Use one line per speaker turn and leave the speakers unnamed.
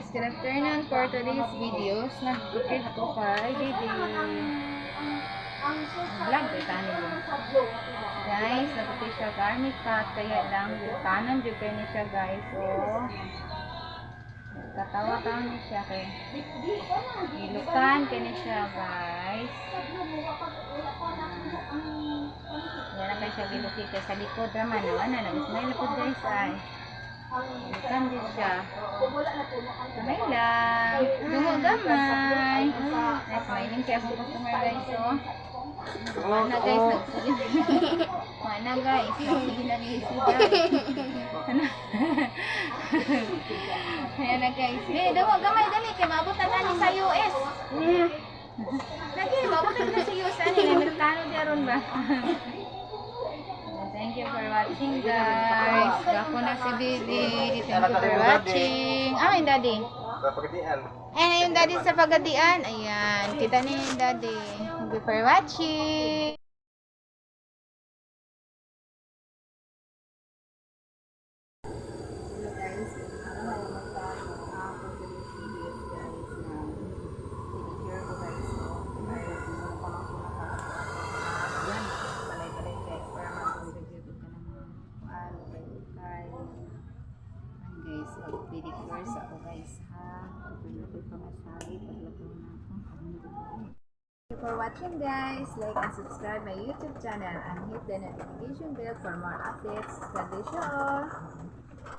good afternoon. For today's videos, nag-bukid ko kay Didi. Vlog, tayo mo. Guys, nagpapit siya garlic cut, kaya lang, tanan dyan kayo siya guys. So, katawa-tawa niya siya kay ilukan kayo siya guys. Yan na kayo siya giluki kay sa likod naman. Ano, nag-smile po guys ay. Ilukan din siya. Kamay lang. Dungo gamay. Smiling siya akong customer guys. So, mana guys, nagsigil. Mana guys, nagsigil na ni isi guys. Ayan na guys. Dungo gamay dali kay maabot na tani sa US. Lagi, maabot na sa US. Ano, Amerikano diyaron ba? Thank you for watching guys. Ako na si Didi. Thank you for watching. Yung daddy.
Sa Pagadian.
Yung daddy sa Pagadian. Ayan. Kita niyo yung daddy. Thank you for watching. Hello guys. Guys, mag-pedicures ako guys ha. Pagluto pa masyari, pagluto na ako. Thank you for watching guys. Like and subscribe my YouTube channel and hit the notification bell for more updates. God bless you all.